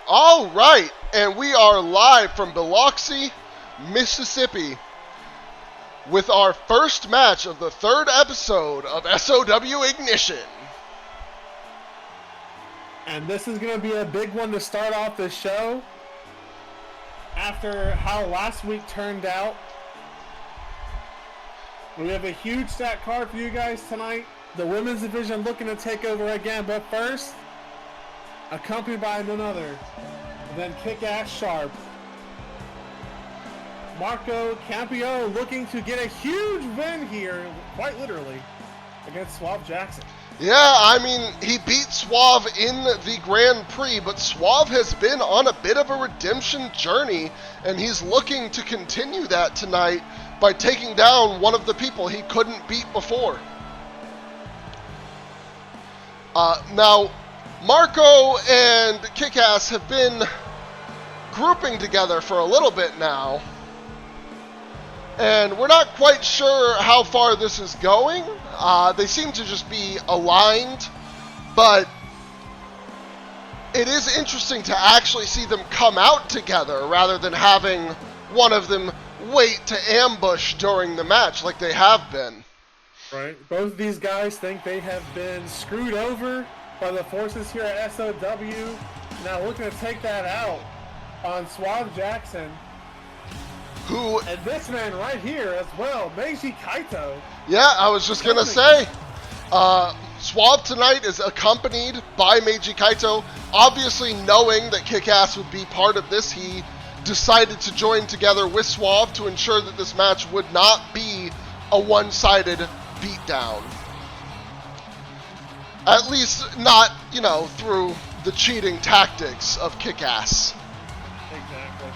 All right, and we are live from Biloxi, Mississippi, with our first match of the third episode of SOW Ignition. And this is going to be a big one to start off this show. After how last week turned out, we have a huge stat card for you guys tonight. The women's division looking to take over again, but first, accompanied by none other than Kick-Ass Sharp, Marco Campione looking to get a huge win here, quite literally, against Suave Jackson. Yeah, I mean, he beat Suave in the Grand Prix, but Suave has been on a bit of a redemption journey, and he's looking to continue that tonight by taking down one of the people he couldn't beat before. Now, Marco and Kick-Ass have been grouping together for a little bit now, and we're not quite sure how far this is going. They seem to just be aligned, but it is interesting to actually see them come out together rather than having one of them wait to ambush during the match like they have been. Right. Both of these guys think they have been screwed over by the forces here at SOW. Now looking to take that out on Suave Jackson. And this man right here as well, Meiji Kaito. Yeah, I was just going to say, Suave tonight is accompanied by Meiji Kaito. Obviously knowing that Kick-Ass would be part of this, he decided to join together with Suave to ensure that this match would not be a one-sided beatdown. At least not, through the cheating tactics of Kick-Ass. Exactly.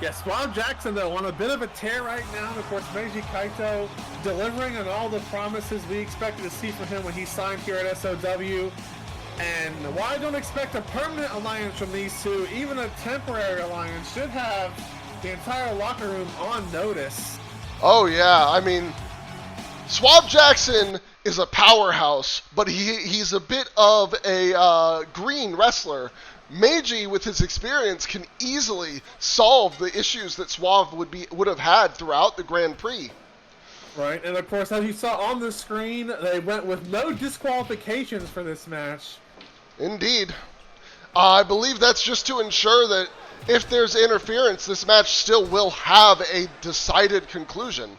Yeah, Suave Jackson, though, on a bit of a tear right now. And of course, Meiji Kaito delivering on all the promises we expected to see from him when he signed here at SOW. And while I don't expect a permanent alliance from these two, even a temporary alliance should have the entire locker room on notice. Oh, yeah. I mean, Suave Jackson is a powerhouse, but he's a bit of a green wrestler. Meiji, with his experience, can easily solve the issues that Suave would have had throughout the Grand Prix. Right, and of course, as you saw on the screen, they went with no disqualifications for this match. Indeed. I believe that's just to ensure that if there's interference, this match still will have a decided conclusion.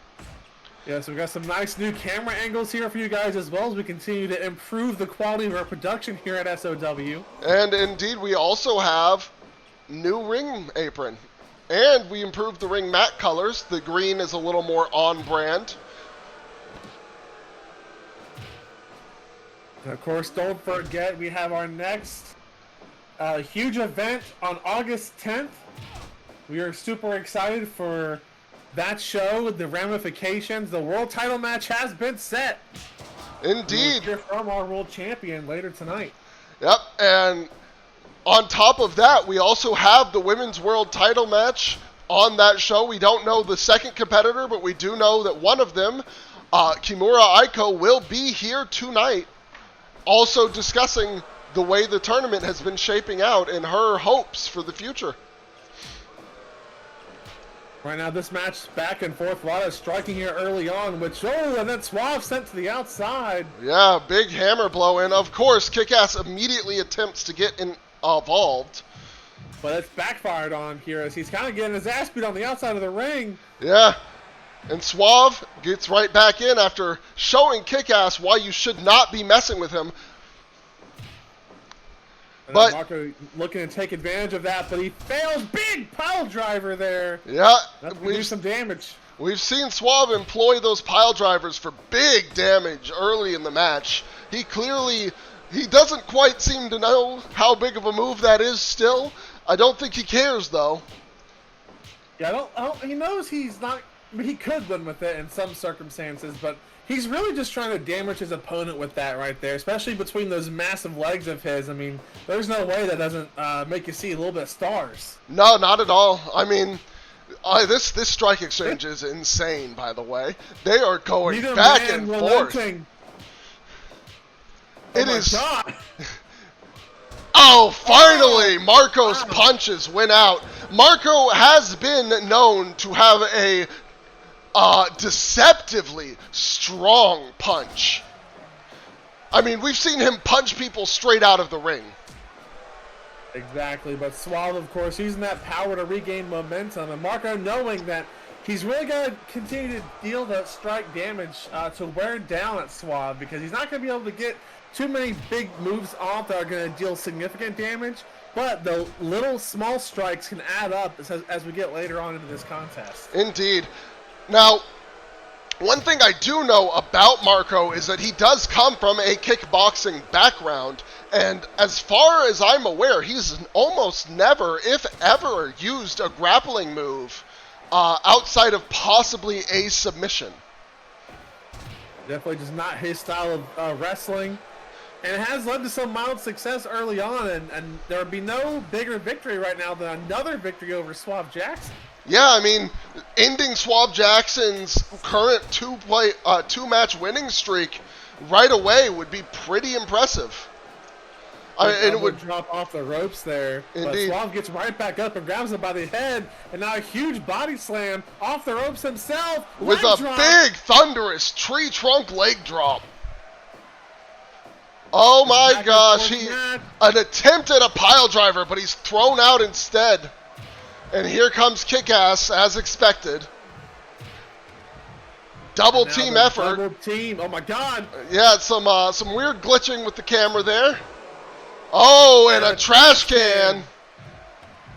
Yeah, so we've got some nice new camera angles here for you guys as well as we continue to improve the quality of our production here at SOW. And indeed, we also have new ring apron. And we improved the ring mat colors. The green is a little more on brand. And of course, don't forget, we have our next huge event on August 10th. We are super excited for that show, the ramifications. The world title match has been set. Indeed. We'll hear from our world champion later tonight. Yep, and on top of that, we also have the women's world title match on that show. We don't know the second competitor, but we do know that one of them, Kimura Aiko, will be here tonight, also discussing the way the tournament has been shaping out and her hopes for the future. Right now, this match back and forth. A lot of striking here early on, and then Suave sent to the outside. Yeah, big hammer blow, and of course, Kick-Ass immediately attempts to get involved. But it's backfired on here as he's kind of getting his ass beat on the outside of the ring. Yeah, and Suave gets right back in after showing Kick-Ass why you should not be messing with him. But Marco looking to take advantage of that, but he fails. Big pile driver there. Yeah, that's gonna do some damage. We've seen Suave employ those pile drivers for big damage early in the match. He doesn't quite seem to know how big of a move that is still. I don't think he cares though. Yeah, he knows he's not. I mean, he could win with it in some circumstances, but he's really just trying to damage his opponent with that right there, especially between those massive legs of his. I mean, there's no way that doesn't make you see a little bit of stars. No, not at all. I mean, this strike exchange is insane, by the way. They are going back and forth. It is. Oh, finally, Marco's wow. punches went out. Marco has been known to have a deceptively strong punch. I mean, we've seen him punch people straight out of the ring. Exactly, but Suave, of course, using that power to regain momentum, and Marco knowing that he's really got to continue to deal that strike damage to wear down at Suave, because he's not going to be able to get too many big moves off that are going to deal significant damage, but the little small strikes can add up as we get later on into this contest. Indeed. Now, one thing I do know about Marco is that he does come from a kickboxing background, and as far as I'm aware, he's almost never, if ever, used a grappling move outside of possibly a submission. Definitely just not his style of wrestling. And it has led to some mild success early on, and there would be no bigger victory right now than another victory over Suave Jackson. Yeah, I mean, ending Suave Jackson's current two-match winning streak right away would be pretty impressive. It would drop off the ropes there. Indeed. But Suave gets right back up and grabs him by the head, and now a huge body slam off the ropes himself. With a big, thunderous tree trunk leg drop. Oh my gosh, an attempt at a pile driver, but he's thrown out instead. And here comes Kick-Ass, as expected. Double team effort. Double team, oh my god. Yeah, some weird glitching with the camera there. Oh, and a trash can.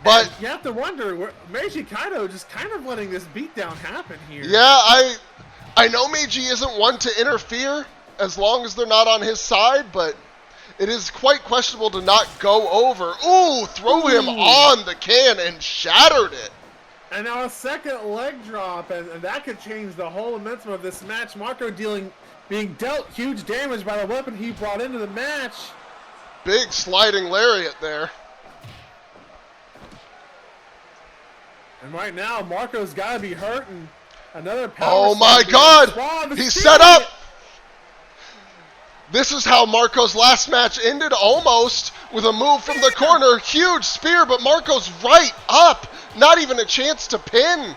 But and you have to wonder, Meiji Kaito just kind of letting this beatdown happen here. Yeah, I know Meiji isn't one to interfere as long as they're not on his side, but it is quite questionable to not go over. Ooh, throw him on the can and shattered it. And now a second leg drop, and that could change the whole momentum of this match. Marco being dealt huge damage by the weapon he brought into the match. Big sliding lariat there. And right now, Marco's got to be hurting. Another power. Oh my god! He's set up! This is how Marco's last match ended, almost, with a move from the corner. Huge spear, but Marco's right up. Not even a chance to pin.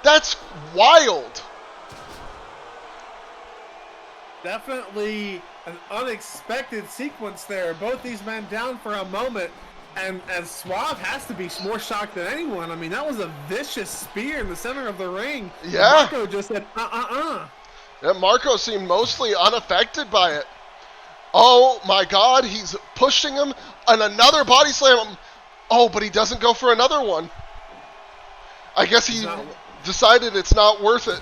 That's wild. Definitely an unexpected sequence there. Both these men down for a moment. And Suave has to be more shocked than anyone. I mean, that was a vicious spear in the center of the ring. Yeah. Marco just said, Yeah, Marco seemed mostly unaffected by it. Oh my god, he's pushing him, and another body slam. Oh, but he doesn't go for another one. I guess he decided it's not worth it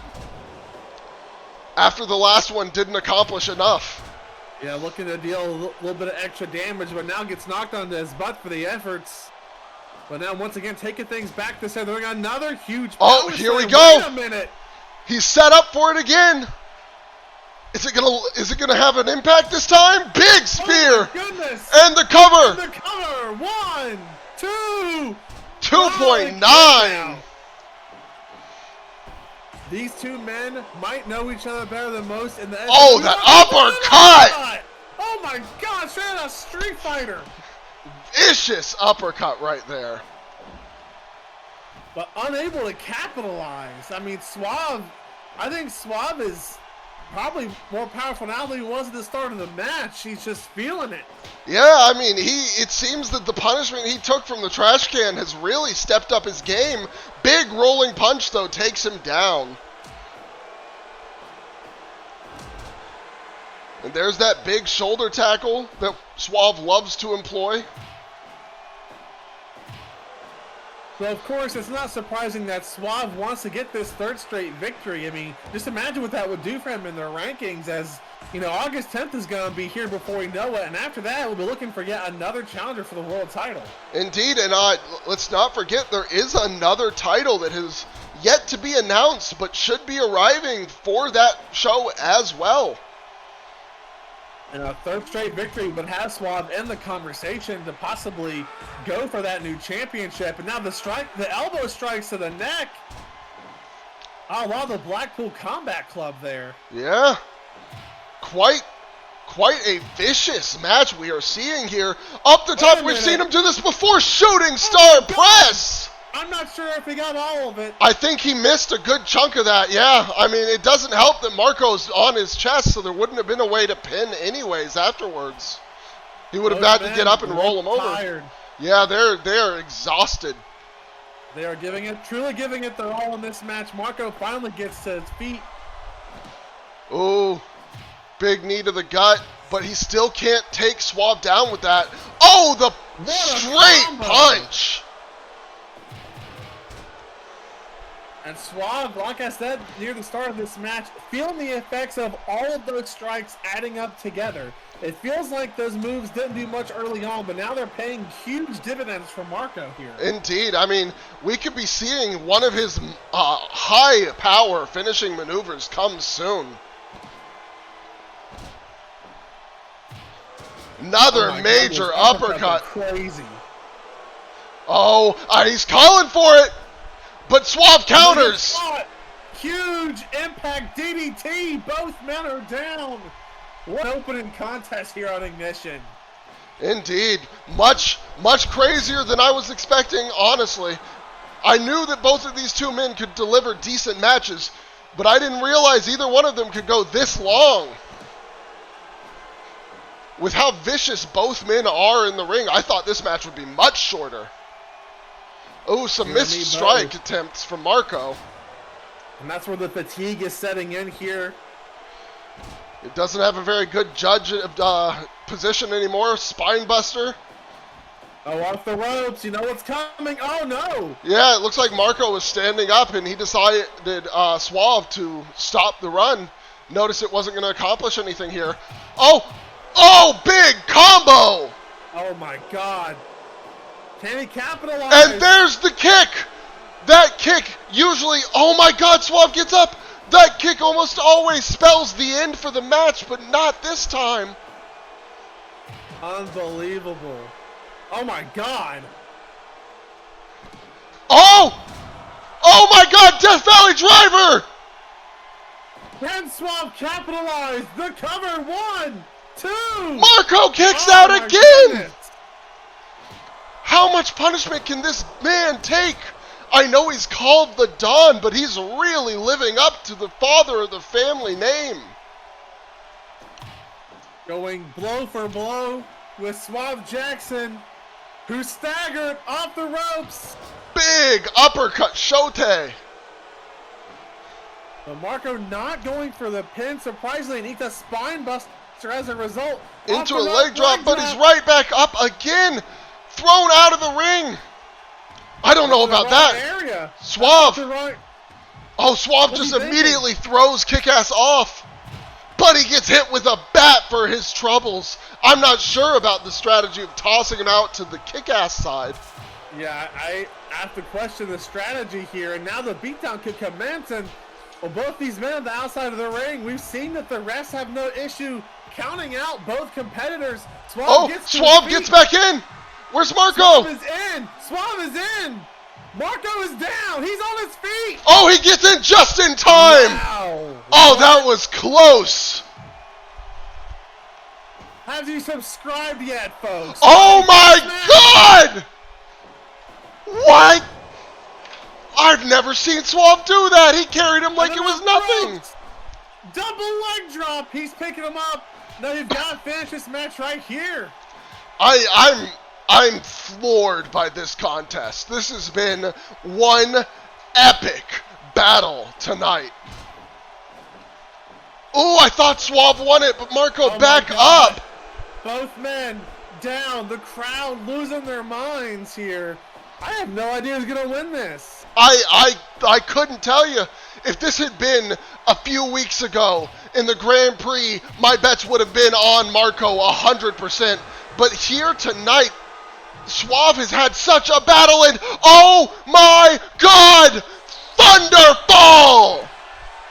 after the last one didn't accomplish enough. Yeah, looking to deal a little bit of extra damage, but now gets knocked onto his butt for the efforts. But now once again taking things back to center. They're doing another huge Oh, power here we slam. go. Wait a minute. He's set up for it again. Is it gonna have an impact this time? Big spear! Oh my goodness! And the cover! And the cover! 1, 2, 2.9! These two men might know each other better than most in the Oh, that uppercut! Oh my god, straight out of Street Fighter! Vicious uppercut right there. But unable to capitalize. I mean, I think Suave is probably more powerful now than he was at the start of the match. He's just feeling it. Yeah, I mean, it seems that the punishment he took from the trash can has really stepped up his game. Big rolling punch, though, takes him down. And there's that big shoulder tackle that Suave loves to employ. So, of course, it's not surprising that Suave wants to get this third straight victory. I mean, just imagine what that would do for him in their rankings, as, you know, August 10th is going to be here before we know it, and after that, we'll be looking for yet another challenger for the world title. Indeed, and let's not forget there is another title that has yet to be announced, but should be arriving for that show as well. And a third straight victory would have Suave in the conversation to possibly go for that new championship. And now the elbow strikes to the neck. Oh, wow, the Blackpool Combat Club there. Yeah. Quite quite a vicious match we are seeing here. Up the top, we've seen him do this before. Shooting star press. I'm not sure if he got all of it. I think he missed a good chunk of that, yeah. I mean, it doesn't help that Marco's on his chest, so there wouldn't have been a way to pin anyways afterwards. He would have had to get up and roll him over. Tired. Yeah, they're exhausted. They are truly giving it their all in this match. Marco finally gets to his feet. Ooh, big knee to the gut, but he still can't take Suave down with that. Oh, the straight punch! And Suave, like I said near the start of this match, feeling the effects of all of those strikes adding up together. It feels like those moves didn't do much early on, but now they're paying huge dividends for Marco here. Indeed. I mean, we could be seeing one of his high-power finishing maneuvers come soon. Another major uppercut. Crazy. Oh, he's calling for it. But Suave counters. Huge impact DDT. Both men are down. What opening contest here on Ignition. Indeed. Much crazier than I was expecting, honestly. I knew that both of these two men could deliver decent matches, but I didn't realize either one of them could go this long. With how vicious both men are in the ring, I thought this match would be much shorter. Oh, some missed strike attempts from Marco. And that's where the fatigue is setting in here. It doesn't have a very good judge position anymore. Spine buster. Oh, off the ropes. You know what's coming. Oh, no. Yeah, it looks like Marco was standing up, and he decided Suave to stop the run. Notice it wasn't going to accomplish anything here. Oh, big combo. Oh, my God. Can he capitalize? And there's the kick. That kick usually, oh my God, Suave gets up. That kick almost always spells the end for the match, but not this time. Unbelievable. Oh my God. Oh my God, Death Valley Driver. Can Suave capitalize? The cover, 1, 2. Marco kicks out again. Goodness. How much punishment can this man take? I know he's called the Don, but he's really living up to the father of the family name. Going blow for blow with Suave Jackson, who staggered off the ropes. Big uppercut, Shote. But Marco not going for the pin. Surprisingly, needs a spine buster as a result. Into a leg drop, but he's right back up again. Thrown out of the ring. I don't know about that. Area. Suave. Suave just immediately throws Kick-Ass off. But he gets hit with a bat for his troubles. I'm not sure about the strategy of tossing him out to the Kick-Ass side. Yeah, I have to question the strategy here. And now the beatdown could commence. And both these men on the outside of the ring, we've seen that the refs have no issue counting out both competitors. Suave gets back in. Where's Marco? Suave is in. Suave is in. Marco is down. He's on his feet. Oh, he gets in just in time. Wow. Oh, that was close. Have you subscribed yet, folks? Oh, my God. What? I've never seen Suave do that. He carried him like it was nothing. Double leg drop. He's picking him up. Now you've got to finish this match right here. I'm floored by this contest. This has been one epic battle tonight. Oh, I thought Suave won it, but Marco back up. Both men down. The crowd losing their minds here. I have no idea who's going to win this. I couldn't tell you. If this had been a few weeks ago in the Grand Prix, my bets would have been on Marco 100%. But here tonight, Suave has had such a battle, and oh my God, Thunderfall!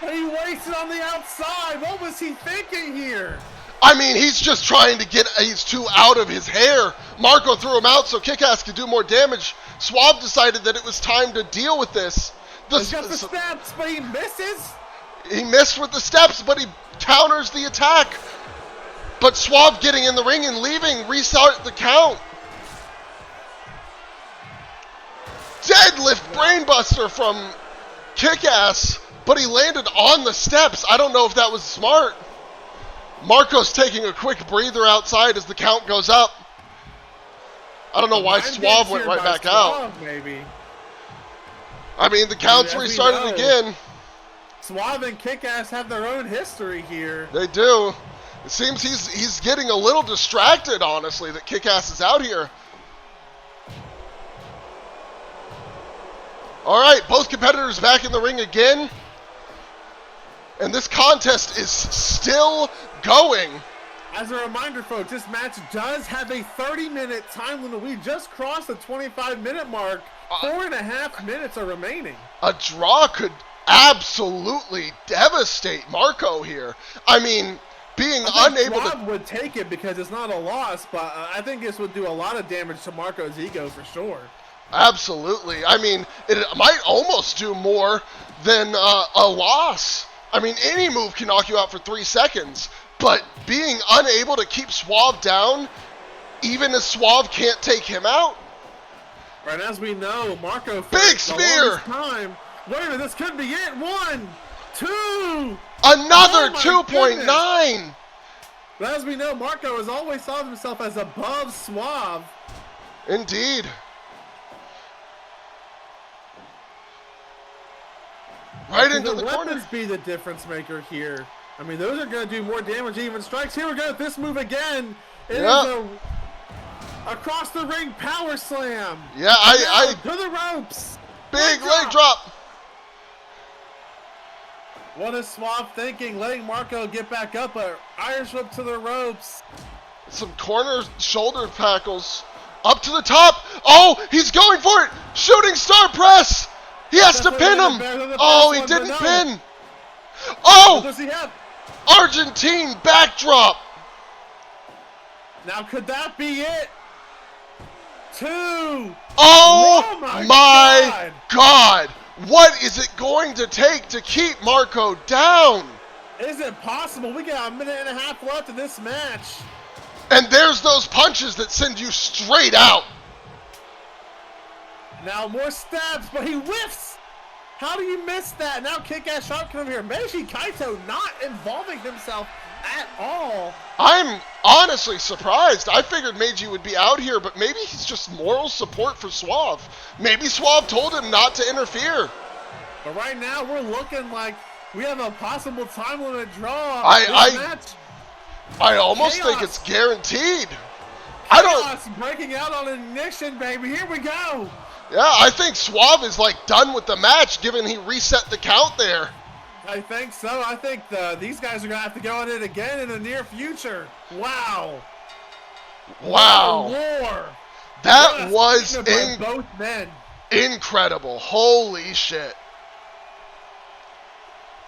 He wasted on the outside. What was he thinking here? I mean, he's just trying to get these two out of his hair. Marco threw him out so Kick-Ass could do more damage. Suave decided that it was time to deal with this. He's got the steps, but he misses. He missed with the steps, but he counters the attack. But Suave getting in the ring and leaving, restart the count. Deadlift brainbuster from Kick-Ass, but he landed on the steps. I don't know if that was smart. Marco's taking a quick breather outside as the count goes up. I don't know why Suave went right back out. Maybe. I mean, the counts restarted again. Suave and Kick-Ass have their own history here. They do. It seems he's getting a little distracted, honestly, that Kick-Ass is out here. All right, both competitors back in the ring again. And this contest is still going. As a reminder, folks, this match does have a 30-minute time limit. We just crossed the 25-minute mark. 4.5 minutes are remaining. A draw could absolutely devastate Marco here. I mean, being unable Suave would take it because it's not a loss, but I think this would do a lot of damage to Marco's ego for sure. Absolutely. I mean, it might almost do more than a loss. I mean, any move can knock you out for 3 seconds, but being unable to keep Suave down, even as Suave can't take him out. Right, as we know, Marco big spear. Time. Wait a minute, this could be it. 1, 2. Another 2.9. But as we know, Marco has always thought of himself as above Suave. Indeed. Right into the corner. Weapons be the difference maker here. I mean, those are going to do more damage than even strikes. Here we go with this move again. It is a across the ring power slam. Yeah, I to the ropes. Big leg drop. What is Suave thinking? Letting Marco get back up, a Irish whip to the ropes. Some corner shoulder tackles. Up to the top. Oh, he's going for it. Shooting star press. He has to pin him. Oh, he didn't pin. Oh, what does he have? Argentine backdrop. Now, could that be it? 2. Oh my God. What is it going to take to keep Marco down? Is it possible? We got 1.5 minutes left in this match. And there's those punches that send you straight out. Now more stabs, but he whiffs. How do you miss that? Now Kick-Ass Sharp come here. Meiji Kaito not involving himself at all. I'm honestly surprised. I figured Meiji would be out here, but maybe he's just moral support for Suave. Maybe Suave told him not to interfere. But right now we're looking like we have a possible time limit draw. I almost think it's guaranteed. Chaos breaking out on Ignition, baby. Here we go. Yeah, I think Suave is like done with the match, given he reset the count there. I think so. I think these guys are going to have to go at it again in the near future. Wow. Wow. War. That was both men. Incredible. Holy shit.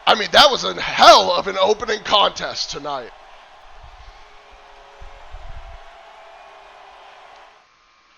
I mean, that was a hell of an opening contest tonight.